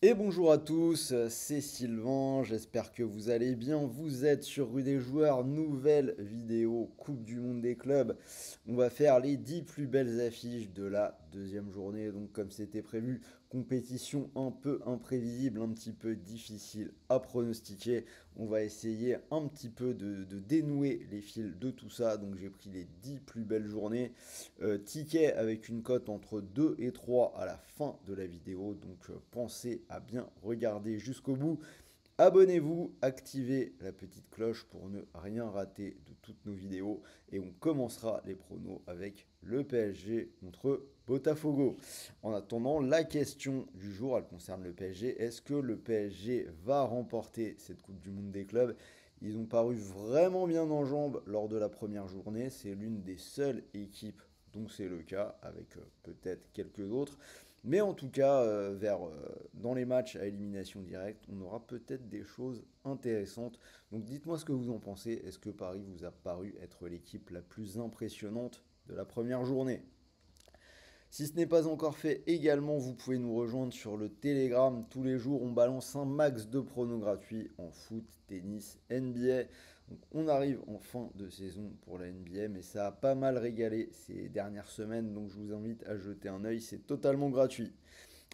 Et bonjour à tous, c'est Sylvain, j'espère que vous allez bien. Vous êtes sur Rue des Joueurs, nouvelle vidéo Coupe du Monde des clubs. On va faire les 10 plus belles affiches de la deuxième journée. Donc comme c'était prévu, compétition un peu imprévisible, un petit peu difficile à pronostiquer. On va essayer un petit peu de dénouer les fils de tout ça. Donc j'ai pris les 10 plus belles journées. Ticket avec une cote entre 2 et 3 à la fin de la vidéo. Donc pensez à bien regarder jusqu'au bout. Abonnez-vous, activez la petite cloche pour ne rien rater de toutes nos vidéos. Et on commencera les pronos avec le PSG contre Botafogo. En attendant, la question du jour, elle concerne le PSG. Est-ce que le PSG va remporter cette Coupe du Monde des clubs? Ils ont paru vraiment bien en jambes lors de la première journée. C'est l'une des seules équipes dont c'est le cas, avec peut-être quelques autres. Mais en tout cas, dans les matchs à élimination directe, on aura peut-être des choses intéressantes. Donc dites-moi ce que vous en pensez. Est-ce que Paris vous a paru être l'équipe la plus impressionnante de la première journée? Si ce n'est pas encore fait, également, vous pouvez nous rejoindre sur le Telegram. Tous les jours, on balance un max de pronos gratuits en foot, tennis, NBA. Donc, on arrive en fin de saison pour la NBA, mais ça a pas mal régalé ces dernières semaines. Donc, je vous invite à jeter un œil. C'est totalement gratuit.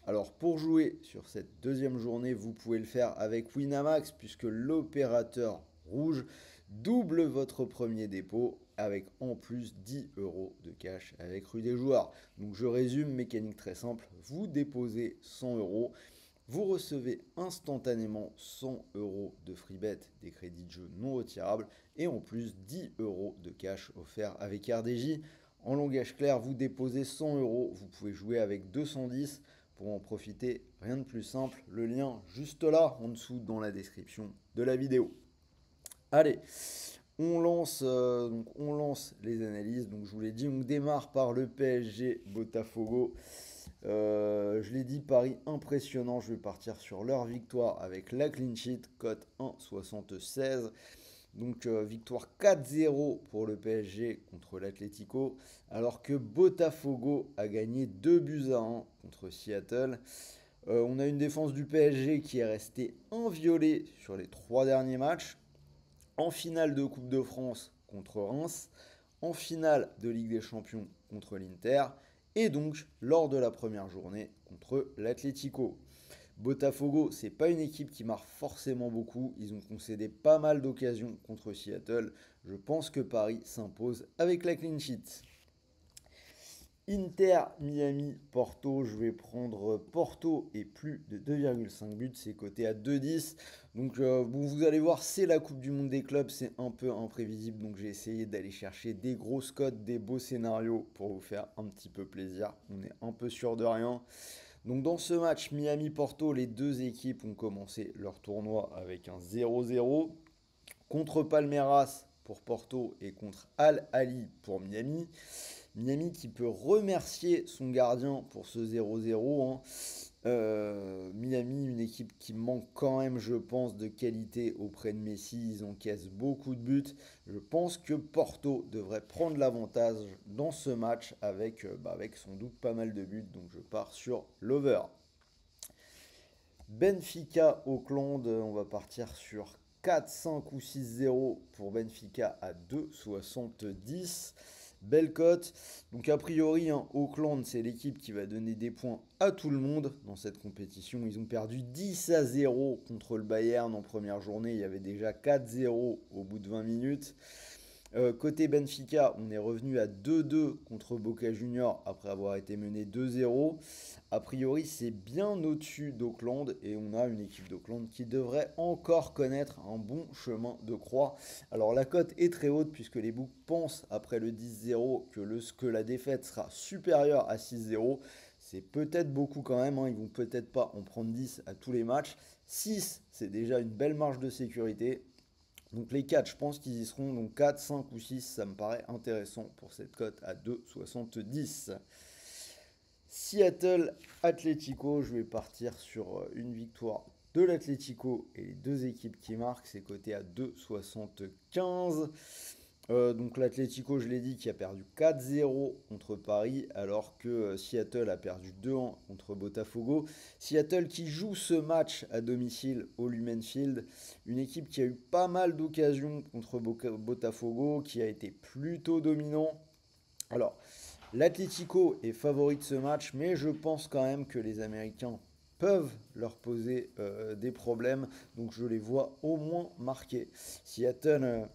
Alors pour jouer sur cette deuxième journée, vous pouvez le faire avec Winamax puisque l'opérateur rouge double votre premier dépôt avec en plus 10 euros de cash avec Rue des Joueurs. Donc je résume, mécanique très simple, vous déposez 100 euros, vous recevez instantanément 100 euros de free bet, des crédits de jeu non retirables et en plus 10 euros de cash offert avec RDJ. En langage clair, vous déposez 100 euros, vous pouvez jouer avec 210. Pour en profiter, rien de plus simple, le lien juste là en dessous dans la description de la vidéo. Allez, on lance les analyses. Donc je vous l'ai dit, on démarre par le PSG Botafogo. Je l'ai dit, Paris impressionnant. Je vais partir sur leur victoire avec la clean sheet, cote 1,76. Donc victoire 4-0 pour le PSG contre l'Atlético, alors que Botafogo a gagné 2 buts à 1 contre Seattle. On a une défense du PSG qui est restée inviolée sur les 3 derniers matchs. En finale de Coupe de France contre Reims, en finale de Ligue des Champions contre l'Inter, et donc lors de la première journée contre l'Atlético. Botafogo, c'est pas une équipe qui marque forcément beaucoup. Ils ont concédé pas mal d'occasions contre Seattle. Je pense que Paris s'impose avec la clean sheet. Inter, Miami, Porto, je vais prendre Porto et plus de 2,5 buts, c'est coté à 2,10. Donc bon, vous allez voir, c'est la Coupe du Monde des clubs, c'est un peu imprévisible, donc j'ai essayé d'aller chercher des grosses cotes, des beaux scénarios pour vous faire un petit peu plaisir. On est un peu sûr de rien. Donc dans ce match Miami-Porto, les deux équipes ont commencé leur tournoi avec un 0-0 contre Palmeiras pour Porto et contre Al Ahly pour Miami. Miami qui peut remercier son gardien pour ce 0-0, hein. Miami, une équipe qui manque quand même, je pense, de qualité auprès de Messi. Ils encaissent beaucoup de buts. Je pense que Porto devrait prendre l'avantage dans ce match avec sans doute pas mal de buts. Donc je pars sur l'over. Benfica Auckland, on va partir sur 4, 5 ou 6-0 pour Benfica à 2,70. Belle cote. Donc a priori, hein, Auckland, c'est l'équipe qui va donner des points à tout le monde dans cette compétition. Ils ont perdu 10-0 contre le Bayern en première journée. Il y avait déjà 4-0 au bout de 20 minutes. Côté Benfica, on est revenu à 2-2 contre Boca Juniors après avoir été mené 2-0. A priori, c'est bien au-dessus d'Auckland et on a une équipe d'Auckland qui devrait encore connaître un bon chemin de croix. Alors la cote est très haute puisque les books pensent après le 10-0 que la défaite sera supérieure à 6-0. C'est peut-être beaucoup quand même, hein. Ils vont peut-être pas en prendre 10 à tous les matchs. 6, c'est déjà une belle marge de sécurité. Donc les 4, je pense qu'ils y seront. Donc 4, 5 ou 6, ça me paraît intéressant pour cette cote à 2,70. Seattle Atlético, je vais partir sur une victoire de l'Atlético et les deux équipes qui marquent, c'est coté à 2,75. Donc l'Atlético, je l'ai dit, qui a perdu 4-0 contre Paris, alors que Seattle a perdu 2-1 contre Botafogo. Seattle qui joue ce match à domicile au Lumen Field, une équipe qui a eu pas mal d'occasions contre Botafogo, qui a été plutôt dominant. Alors, l'Atlético est favori de ce match, mais je pense quand même que les Américains peuvent leur poser des problèmes, donc je les vois au moins marqués. Seattle...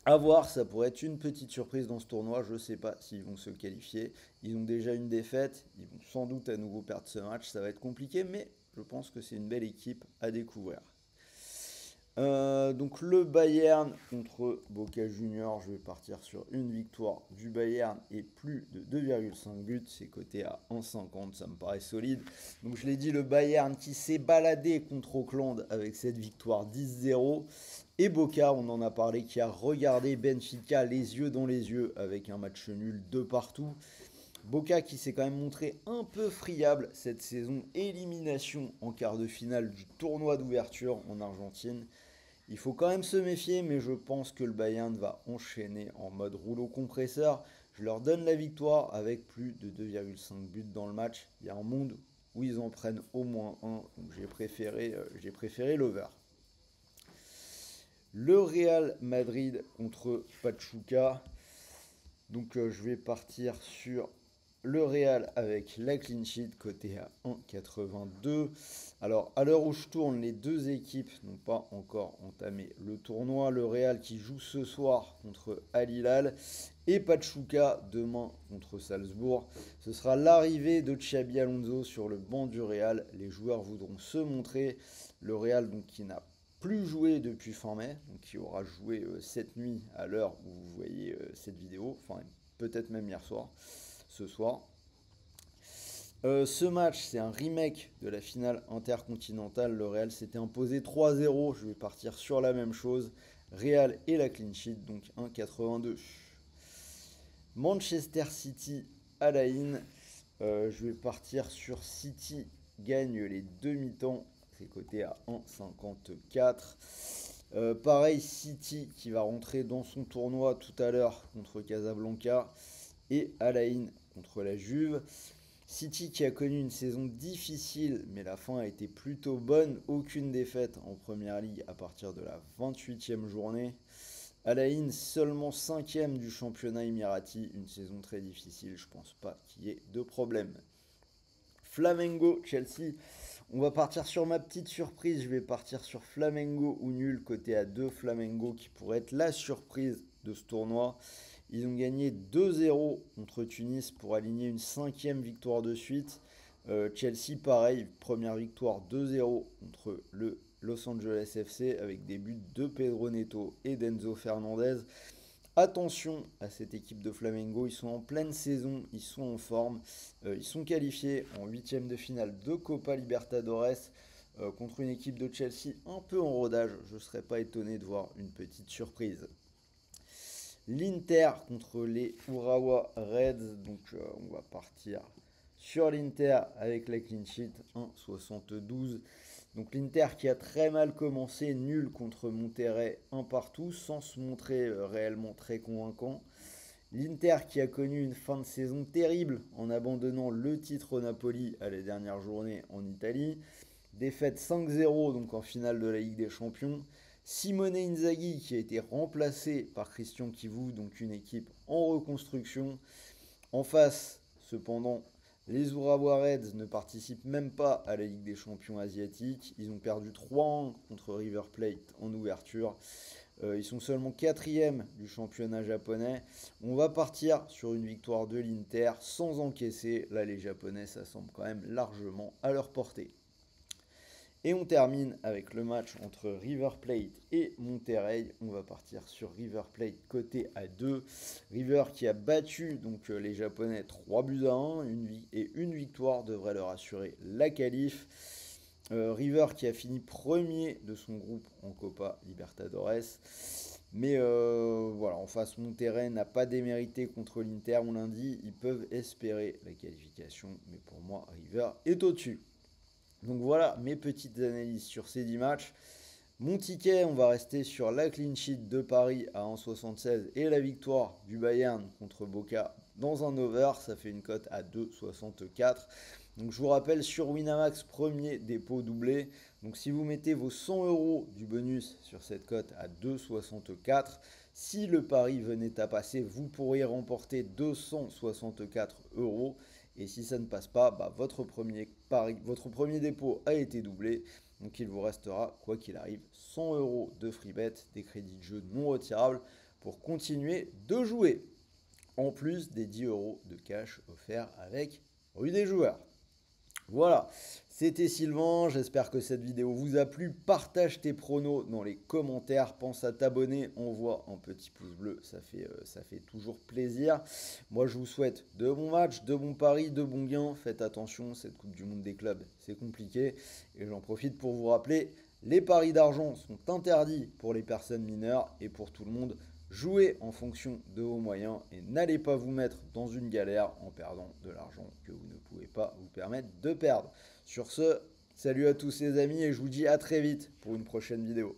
à voir, ça pourrait être une petite surprise dans ce tournoi. Je ne sais pas s'ils vont se qualifier. Ils ont déjà une défaite. Ils vont sans doute à nouveau perdre ce match. Ça va être compliqué, mais je pense que c'est une belle équipe à découvrir. Donc le Bayern contre Boca Juniors, je vais partir sur une victoire du Bayern et plus de 2,5 buts, c'est coté à 1,50, ça me paraît solide. Donc je l'ai dit, le Bayern qui s'est baladé contre Auckland avec cette victoire 10-0 et Boca, on en a parlé, qui a regardé Benfica les yeux dans les yeux avec un match nul de partout. Boca qui s'est quand même montré un peu friable cette saison, élimination en quart de finale du tournoi d'ouverture en Argentine. Il faut quand même se méfier, mais je pense que le Bayern va enchaîner en mode rouleau compresseur. Je leur donne la victoire avec plus de 2,5 buts dans le match. Il y a un monde où ils en prennent au moins un, donc j'ai préféré l'over. Le Real Madrid contre Pachuca. Donc je vais partir sur le Real avec la clean sheet côté à 1,82. Alors à l'heure où je tourne, les deux équipes n'ont pas encore entamé le tournoi. Le Real qui joue ce soir contre Al Hilal et Pachuca demain contre Salzbourg. Ce sera l'arrivée de Xabi Alonso sur le banc du Real. Les joueurs voudront se montrer. Le Real donc qui n'a plus joué depuis fin mai, donc qui aura joué cette nuit à l'heure où vous voyez cette vidéo, enfin peut-être même hier soir, ce soir. Ce match, c'est un remake de la finale intercontinentale. Le Real s'était imposé 3-0. Je vais partir sur la même chose. Real et la clean sheet, donc 1,82. Manchester City à la in. Je vais partir sur City gagne les demi-temps. C'est coté à 1,54. Pareil, City qui va rentrer dans son tournoi tout à l'heure contre Casablanca. Et Al Ain contre la Juve. City qui a connu une saison difficile, mais la fin a été plutôt bonne. Aucune défaite en Première Ligue à partir de la 28e journée. Al Ain seulement 5e du championnat émirati. Une saison très difficile, je pense pas qu'il y ait de problème. Flamengo, Chelsea. On va partir sur ma petite surprise. Je vais partir sur Flamengo ou nul, côté à 2. Flamengo qui pourrait être la surprise de ce tournoi. Ils ont gagné 2-0 contre Tunis pour aligner une 5e victoire de suite. Chelsea, pareil, première victoire 2-0 contre le Los Angeles FC avec des buts de Pedro Neto et d'Enzo Fernandez. Attention à cette équipe de Flamengo, ils sont en pleine saison, ils sont en forme, ils sont qualifiés en 8e de finale de Copa Libertadores contre une équipe de Chelsea un peu en rodage. Je ne serais pas étonné de voir une petite surprise. L'Inter contre les Urawa Reds, donc on va partir sur l'Inter avec la clean sheet 1,72. Donc l'Inter qui a très mal commencé, nul contre Monterrey, un partout, sans se montrer réellement très convaincant. L'Inter qui a connu une fin de saison terrible en abandonnant le titre au Napoli à la dernière journée en Italie. Défaite 5-0 donc en finale de la Ligue des Champions. Simone Inzaghi qui a été remplacé par Christian Kivou, donc une équipe en reconstruction. En face, cependant, les Urawa Reds ne participent même pas à la Ligue des Champions asiatiques. Ils ont perdu 3-1 contre River Plate en ouverture. Ils sont seulement 4e du championnat japonais. On va partir sur une victoire de l'Inter sans encaisser. Là, les Japonais, ça semble quand même largement à leur portée. Et on termine avec le match entre River Plate et Monterrey. On va partir sur River Plate côté à 2. River qui a battu donc les Japonais 3-1. Une victoire devrait leur assurer la qualif. River qui a fini premier de son groupe en Copa Libertadores. Mais voilà, en face, Monterrey n'a pas démérité contre l'Inter, on l'a dit. Ils peuvent espérer la qualification. Mais pour moi, River est au-dessus. Donc voilà mes petites analyses sur ces 10 matchs. Mon ticket, on va rester sur la clean sheet de Paris à 1,76 et la victoire du Bayern contre Boca dans un over, ça fait une cote à 2,64. Donc je vous rappelle, sur Winamax, premier dépôt doublé. Donc si vous mettez vos 100 euros du bonus sur cette cote à 2,64, si le pari venait à passer, vous pourriez remporter 264 euros. Et si ça ne passe pas, bah, votre premier dépôt a été doublé. Donc il vous restera, quoi qu'il arrive, 100 euros de free bet, des crédits de jeu non retirables pour continuer de jouer. En plus des 10 euros de cash offerts avec Rue des Joueurs. Voilà, c'était Sylvain, j'espère que cette vidéo vous a plu. Partage tes pronos dans les commentaires, pense à t'abonner, envoie un petit pouce bleu, ça fait toujours plaisir. Moi je vous souhaite de bons matchs, de bons paris, de bons gains. Faites attention, cette Coupe du Monde des clubs, c'est compliqué. Et j'en profite pour vous rappeler, les paris d'argent sont interdits pour les personnes mineures et pour tout le monde. Jouez en fonction de vos moyens et n'allez pas vous mettre dans une galère en perdant de l'argent que vous ne pouvez pas vous permettre de perdre. Sur ce, salut à tous les amis et je vous dis à très vite pour une prochaine vidéo.